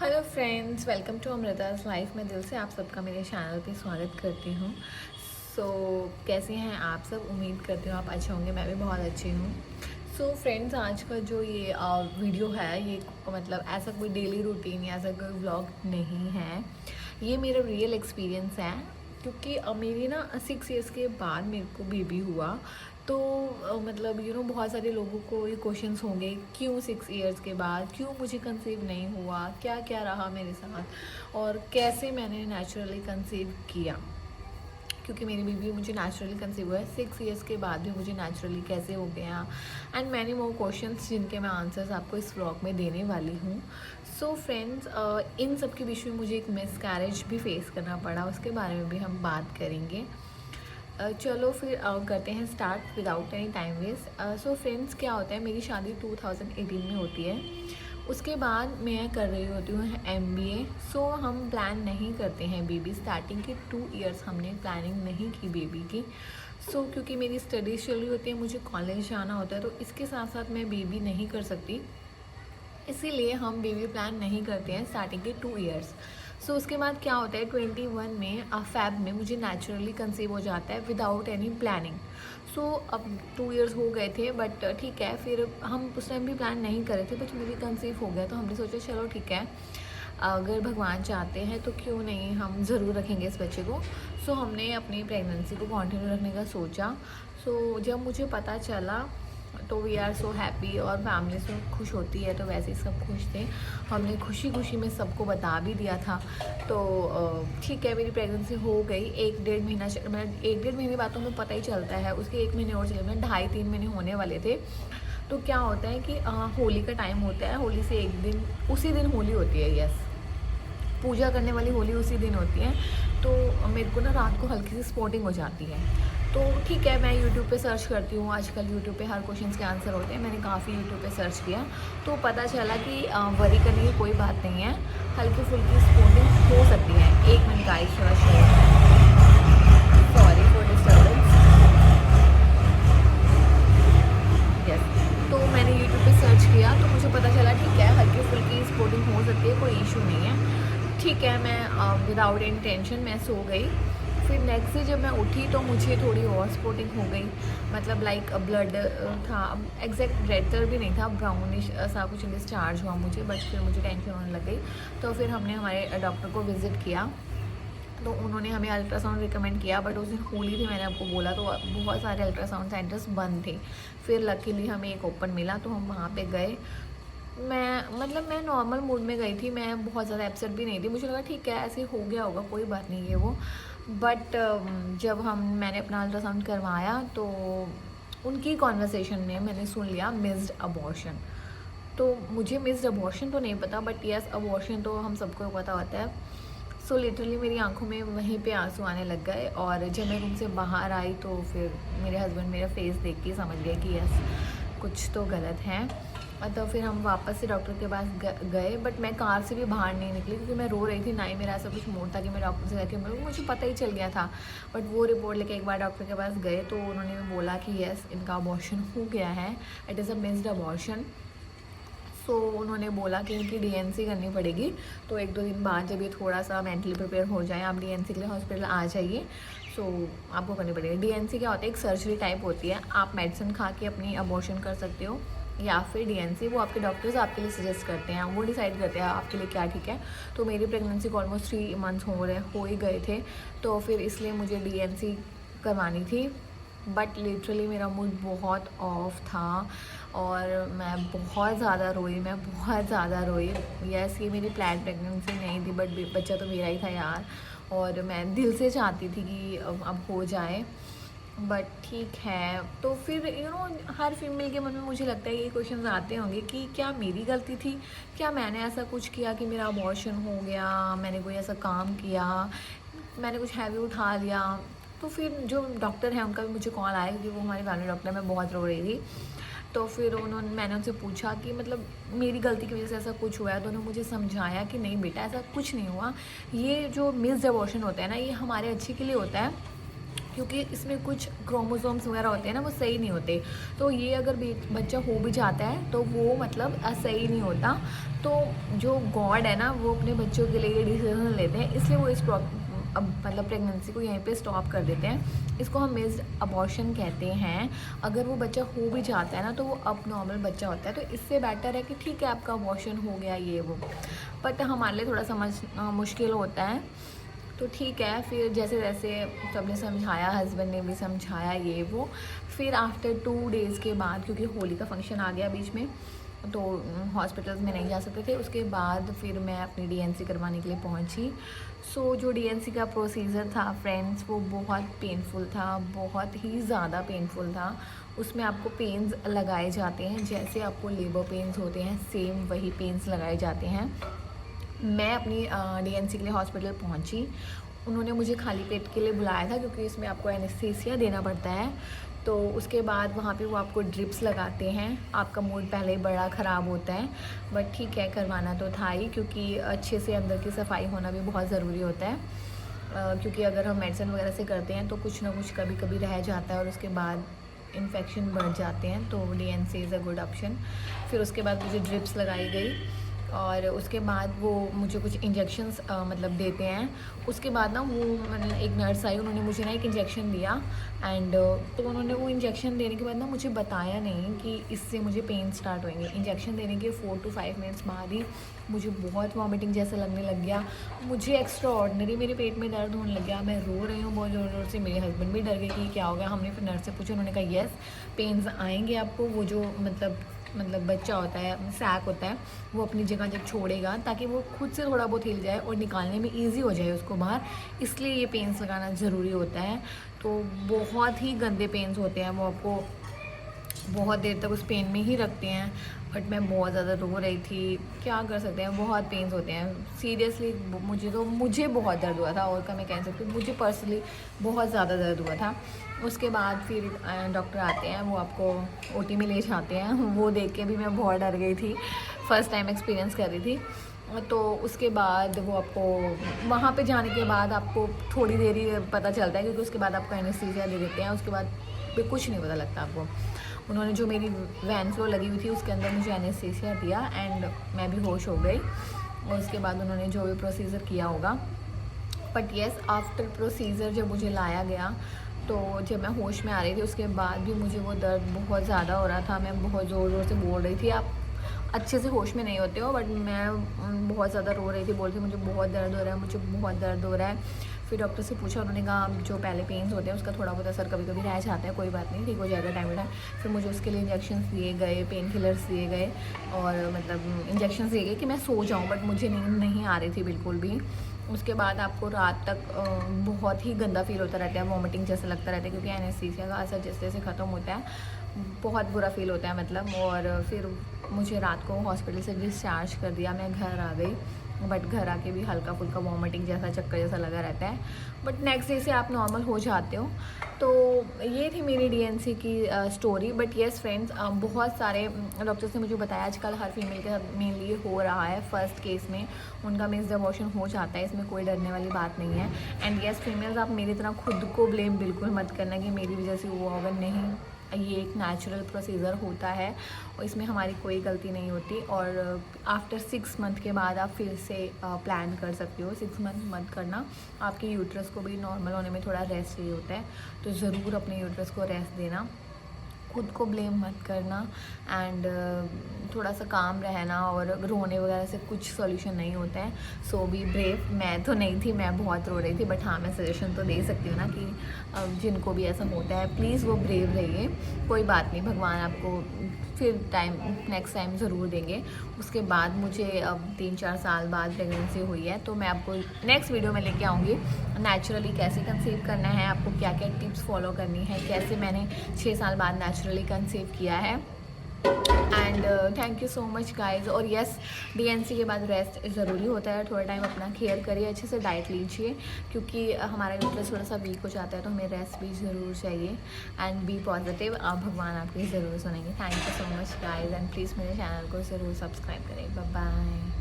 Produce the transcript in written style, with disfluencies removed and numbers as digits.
Hello friends, welcome to अमृता's लाइफ। मैं दिल से आप सबका मेरे चैनल पे स्वागत करती हूँ। कैसे हैं आप सब? उम्मीद करती हूँ आप अच्छे होंगे। मैं भी बहुत अच्छी हूँ। फ्रेंड्स, आज का जो ये वीडियो है, ये मतलब ऐसा कोई डेली रूटीन या ऐसा कोई व्लॉग नहीं है। ये मेरा रियल एक्सपीरियंस है, क्योंकि मेरी ना 6 इयर्स के बाद मेरे को बेबी हुआ। तो मतलब बहुत सारे लोगों को ये क्वेश्चंस होंगे, क्यों 6 इयर्स के बाद, क्यों मुझे कंसीव नहीं हुआ, क्या क्या रहा मेरे साथ और कैसे मैंने नेचुरली कंसीव किया। क्योंकि मेरी बेबी मुझे नेचुरली कंसीव हुआ है, 6 इयर्स के बाद भी मुझे नेचुरली कैसे हो गया, एंड मैनी मोर क्वेश्चंस जिनके मैं आंसर्स आपको इस व्लॉग में देने वाली हूँ। फ्रेंड्स, इन सब के बीच में मुझे एक मिसकैरेज भी फेस करना पड़ा, उसके बारे में भी हम बात करेंगे। चलो फिर करते हैं start without any time waste. Friends, क्या होता है, मेरी शादी 2018 में होती है। उसके बाद मैं कर रही होती हूँ MBA। हम प्लान नहीं करते हैं बेबी, स्टार्टिंग के 2 इयर्स हमने प्लानिंग नहीं की बेबी की। क्योंकि मेरी स्टडीज़ चल रही होती है, मुझे कॉलेज जाना होता है, तो इसके साथ साथ मैं बेबी नहीं कर सकती, इसीलिए हम बेबी प्लान नहीं करते हैं स्टार्टिंग के 2 इयर्स। उसके बाद क्या होता है, 21 में फैब में मुझे नेचुरली कंसीव हो जाता है विदाउट एनी प्लानिंग। अब 2 इयर्स हो गए थे, बट ठीक है, फिर हम उस टाइम भी प्लान नहीं करे थे, बट बेबी कंसीव हो गया, तो हमने सोचा चलो ठीक है, अगर भगवान चाहते हैं तो क्यों नहीं, हम ज़रूर रखेंगे इस बच्चे को। हमने अपनी प्रेगनेंसी को कंटिन्यू रखने का सोचा। जब मुझे पता चला तो वी आर सो हैप्पी, और फैमिली से खुश होती है तो वैसे ही सब खुश थे। हमने खुशी खुशी में सबको बता भी दिया था। तो ठीक है, मेरी प्रेगनेंसी हो गई। 1-1.5 महीना, मतलब 1-1.5 महीने बाद तो हमें पता ही चलता है, उसके 1 महीने और चले, मतलब 2.5-3 महीने होने वाले थे। तो क्या होता है कि होली का टाइम होता है, होली से एक दिन, उसी दिन होली होती है, यस, पूजा करने वाली होली उसी दिन होती है। तो मेरे को ना रात को हल्की सी स्पॉटिंग हो जाती है। तो ठीक है, मैं यूट्यूब पे सर्च करती हूँ, आजकल यूट्यूब पे हर क्वेश्चंस के आंसर होते हैं। मैंने काफ़ी यूट्यूब पे सर्च किया, तो पता चला कि वरी करने की कोई बात नहीं है, हल्की फुल्की स्पॉटिंग हो सकती है। 1 मिनट गाइस, थोड़ा सॉरी फॉर डिस्टर्बेंस। यस, तो मैंने यूट्यूब पे सर्च किया, तो मुझे पता चला ठीक है, हल्की फुल्की स्पॉटिंग हो सकती है, कोई इशू नहीं है। ठीक है, मैं विदाउट एनी टेंशन मैं सो गई। फिर नेक्स्ट डे जब मैं उठी तो मुझे थोड़ी और स्पॉटिंग हो गई, मतलब लाइक ब्लड था, एग्जैक्ट रेड कलर भी नहीं था, ब्राउनिश सा कुछ डिस्चार्ज हुआ मुझे, बट फिर मुझे टेंशन होने लग गई। तो फिर हमने हमारे डॉक्टर को विज़िट किया, तो उन्होंने हमें अल्ट्रासाउंड रिकमेंड किया, बट उस दिन होली थी, मैंने आपको बोला, तो बहुत सारे अल्ट्रासाउंड सेंटर्स बंद थे। फिर लकीली हमें एक ओपन मिला, तो हम वहाँ पे गए। मैं नॉर्मल मूड में गई थी, मैं बहुत ज़्यादा अपसेट भी नहीं थी, मुझे लगा ठीक है, ऐसे हो गया होगा, कोई बात नहीं है वो। बट जब मैंने अपना अल्ट्रासाउंड करवाया, तो उनकी कॉन्वर्सेशन में मैंने सुन लिया मिस्ड अबॉर्शन। तो मुझे मिस्ड अबॉर्शन तो नहीं पता, बट यस, अबॉर्शन तो हम सबको पता होता है। लिटरली मेरी आंखों में वहीं पे आंसू आने लग गए, और जब मैं रूम से बाहर आई तो फिर मेरे हस्बैंड मेरा फेस देख के समझ गए कि यस, कुछ तो गलत है। तो फिर हम वापस से डॉक्टर के पास गए, बट मैं कार से भी बाहर नहीं निकली, क्योंकि मैं रो रही थी, ना ही मेरा ऐसा कुछ मूड था कि मैं डॉक्टर से जाके मिलूँ, मुझे पता ही चल गया था। बट वो रिपोर्ट लेके एक बार डॉक्टर के पास गए, तो उन्होंने बोला कि यस, इनका अबॉर्शन हो गया है, it is a missed abortion. उन्होंने बोला कि इनकी DNC करनी पड़ेगी, तो 1-2 दिन बाद जब ये थोड़ा सा मेंटली प्रिपेयर हो जाए, आप DNC के लिए हॉस्पिटल आ जाइए। आपको करनी पड़ेगी। DNC क्या होता है, एक सर्जरी टाइप होती है, आप मेडिसिन खा के अपनी अबॉर्शन कर सकते हो, या फिर DNC वो आपके डॉक्टर्स आपके लिए सजेस्ट करते हैं, वो डिसाइड करते हैं आपके लिए क्या ठीक है। तो मेरी प्रेगनेंसी को ऑलमोस्ट 3 मंथ्स हो ही गए थे, तो फिर इसलिए मुझे DNC करवानी थी। बट लिटरली मेरा मूड बहुत ऑफ था, और मैं बहुत ज़्यादा रोई। यस, ये मेरी प्लान प्रेगनेंसी नहीं थी, बट बच्चा तो मेरा ही था यार, और मैं दिल से चाहती थी कि अब हो जाए, बट ठीक है। तो फिर हर फीमेल के मन में मुझे लगता है ये क्वेश्चन आते होंगे कि क्या मेरी गलती थी, क्या मैंने ऐसा कुछ किया कि मेरा अबॉर्शन हो गया, मैंने कोई ऐसा काम किया, मैंने कुछ हैवी उठा लिया। तो फिर जो डॉक्टर हैं उनका भी मुझे कॉल आया, क्योंकि वो हमारी फैमिली डॉक्टर है, मैं बहुत रो रही थी। तो फिर मैंने उनसे पूछा कि मतलब मेरी गलती की वजह से ऐसा कुछ हुआ है, तो उन्होंने मुझे समझाया कि नहीं बेटा, ऐसा कुछ नहीं हुआ, ये जो मिस्ड अबॉर्शन होता है ना, ये हमारे अच्छे के लिए होता है, क्योंकि इसमें कुछ क्रोमोसोम्स वगैरह होते हैं ना, वो सही नहीं होते। तो ये अगर बच्चा हो भी जाता है तो वो मतलब सही नहीं होता। तो जो गॉड है ना, वो अपने बच्चों के लिए ये डिसीजन लेते हैं, इसलिए वो इस अब मतलब प्रेगनेंसी को यहीं पे स्टॉप कर देते हैं। इसको हम मिस्ड अबॉर्शन कहते हैं। अगर वो बच्चा हो भी जाता है ना, तो वो अब नॉर्मल बच्चा होता है। तो इससे बेटर है कि ठीक है आपका अबॉर्शन हो गया ये वो, बट हमारे लिए थोड़ा समझना मुश्किल होता है। तो ठीक है, फिर जैसे जैसे सबने समझाया, हस्बैंड ने भी समझाया ये वो, फिर आफ्टर 2 डेज़ के बाद, क्योंकि होली का फंक्शन आ गया बीच में, तो हॉस्पिटल्स में नहीं जा सकते थे। उसके बाद फिर मैं अपनी डीएनसी करवाने के लिए पहुंची। सो जो डीएनसी का प्रोसीजर था फ्रेंड्स, वो बहुत पेनफुल था, बहुत ही ज़्यादा पेनफुल था। उसमें आपको पेन्स लगाए जाते हैं, जैसे आपको लेबर पेन्स होते हैं सेम वही पेन्स लगाए जाते हैं। मैं अपनी डीएनसी के लिए हॉस्पिटल पहुंची। उन्होंने मुझे खाली पेट के लिए बुलाया था, क्योंकि इसमें आपको एनेस्थीसिया देना पड़ता है। तो उसके बाद वहाँ पे वो आपको ड्रिप्स लगाते हैं। आपका मूड पहले ही बड़ा ख़राब होता है, बट ठीक है, करवाना तो था ही, क्योंकि अच्छे से अंदर की सफाई होना भी बहुत ज़रूरी होता है। क्योंकि अगर हम मेडिसिन वगैरह से करते हैं तो कुछ ना कुछ कभी कभी रह जाता है, और उसके बाद इन्फेक्शन बढ़ जाते हैं। तो DNC is a good option. फिर उसके बाद मुझे ड्रिप्स लगाई गई, और उसके बाद वो मुझे कुछ इंजेक्शंस मतलब देते हैं। उसके बाद ना वो मतलब एक नर्स आई, उन्होंने मुझे ना एक इंजेक्शन दिया। एंड तो उन्होंने वो इंजेक्शन देने के बाद ना मुझे बताया नहीं कि इससे मुझे पेन स्टार्ट होंगे। इंजेक्शन देने के 4 to 5 मिनट्स बाद ही मुझे बहुत वॉमिटिंग जैसा लगने लग गया। मुझे एक्स्ट्रा ऑर्डनरी मेरे पेट में दर्द होने लग गया। मैं रो रही हूँ बहुत ज़ोर ज़ोर से। मेरे हस्बैंड भी डर गए कि क्या हो गया। हमने फिर नर्स से पूछा, उन्होंने कहा येस पेन्स आएंगे आपको। वो जो मतलब बच्चा होता है, सैक होता है, वो अपनी जगह जब छोड़ेगा ताकि वो खुद से थोड़ा बहुत हिल जाए और निकालने में इजी हो जाए उसको बाहर, इसलिए ये पेन्स लगाना ज़रूरी होता है। तो बहुत ही गंदे पेन्स होते हैं, वो आपको बहुत देर तक उस पेन में ही रखते हैं। बट मैं बहुत ज़्यादा रो रही थी, क्या कर सकते हैं, बहुत पेन्स होते हैं सीरियसली। मुझे बहुत दर्द हुआ था, और क्या मैं कह सकती हूँ, मुझे पर्सनली बहुत ज़्यादा दर्द हुआ था। उसके बाद फिर डॉक्टर आते हैं, वो आपको ओटी में ले जाते हैं। वो देख के भी मैं बहुत डर गई थी, फ़र्स्ट टाइम एक्सपीरियंस कर रही थी। तो उसके बाद वो आपको वहाँ पे जाने के बाद आपको थोड़ी देर ही पता चलता है, क्योंकि उसके बाद आपको एनेस्थीसिया दे देते हैं। उसके बाद फिर कुछ नहीं पता लगता आपको। उन्होंने जो मेरी वैन फ्लो लगी हुई थी उसके अंदर मुझे एनेस्थीसिया दिया, एंड मैं भी होश हो गई। और उसके बाद उन्होंने जो भी प्रोसीजर किया होगा, बट येस आफ्टर प्रोसीजर जब मुझे लाया गया, तो जब मैं होश में आ रही थी उसके बाद भी मुझे वो दर्द बहुत ज़्यादा हो रहा था। मैं बहुत ज़ोर ज़ोर से बोल रही थी। आप अच्छे से होश में नहीं होते हो, बट मैं बहुत ज़्यादा रो रही थी, बोलती मुझे बहुत दर्द हो रहा है, मुझे बहुत दर्द हो रहा है। फिर डॉक्टर से पूछा, उन्होंने कहा जो पहले पेन्स होते हैं उसका थोड़ा बहुत असर कभी कभी रह जाता है, कोई बात नहीं, ठीक हो जाएगा टाइम टू टाइम। फिर मुझे उसके लिए इंजेक्शंस दिए गए, पेन किलर्स दिए गए, और मतलब इंजेक्शंस दिए गए कि मैं सो जाऊँ, बट मुझे नींद नहीं आ रही थी बिल्कुल भी। उसके बाद आपको रात तक बहुत ही गंदा फील होता रहता है, वॉमिटिंग जैसा लगता रहता है, क्योंकि एनेस्थीसिया का असर जैसे जैसे ख़त्म होता है बहुत बुरा फील होता है मतलब। और फिर मुझे रात को हॉस्पिटल से डिस्चार्ज कर दिया, मैं घर आ गई। बट घर आके भी हल्का फुल्का वॉमिटिंग जैसा, चक्कर जैसा लगा रहता है, बट नेक्स्ट डे से आप नॉर्मल हो जाते हो। तो ये थी मेरी डीएनसी की स्टोरी। बट येस फ्रेंड्स, बहुत सारे डॉक्टर्स ने मुझे बताया आजकल हर फीमेल के साथ मेनली हो रहा है। फर्स्ट केस में उनका मिस्ड अबॉर्शन हो जाता है, इसमें कोई डरने वाली बात नहीं है। एंड येस फीमेल्स, आप मेरी तरह खुद को ब्लेम बिल्कुल मत करना कि मेरी वजह से हुआ होगा, नहीं। ये एक नेचुरल प्रोसीजर होता है और इसमें हमारी कोई गलती नहीं होती। और आफ्टर 6 मंथ के बाद आप फिर से प्लान कर सकते हो। 6 मंथ मत करना, आपके यूट्रस को भी नॉर्मल होने में थोड़ा रेस्ट चाहिए होता है, तो ज़रूर अपने यूट्रस को रेस्ट देना, खुद को ब्लेम मत करना, एंड थोड़ा सा काम रहना। और रोने वगैरह से कुछ सॉल्यूशन नहीं होता है। सो बी ब्रेव। मैं तो नहीं थी, मैं बहुत रो रही थी, बट हाँ मैं सजेशन तो दे सकती हूँ ना कि जिनको भी ऐसा होता है प्लीज़ वो ब्रेव रहिए। कोई बात नहीं, भगवान आपको फिर नेक्स्ट टाइम ज़रूर देंगे। उसके बाद मुझे अब 3-4 साल बाद प्रेगनेंसी हुई है, तो मैं आपको नेक्स्ट वीडियो में लेके आऊँगी नेचुरली कैसे कंसीव करना है, आपको क्या क्या टिप्स फॉलो करनी है, कैसे मैंने 6 साल बाद नेचुरली कंसीव किया है। And thank you so much guys. और येस, डीएनसी के बाद रेस्ट ज़रूरी होता है, थोड़ा टाइम अपना केयर करिए, अच्छे से डाइट लीजिए, क्योंकि हमारा यूट्रस थोड़ा सा वीक हो जाता है, तो हमें रेस्ट भी ज़रूर चाहिए। एंड बी पॉजिटिव, आप भगवान आपकी ज़रूर सुनेंगे। Thank you so much guys, and please मेरे चैनल को ज़रूर सब्सक्राइब करें। Bye bye.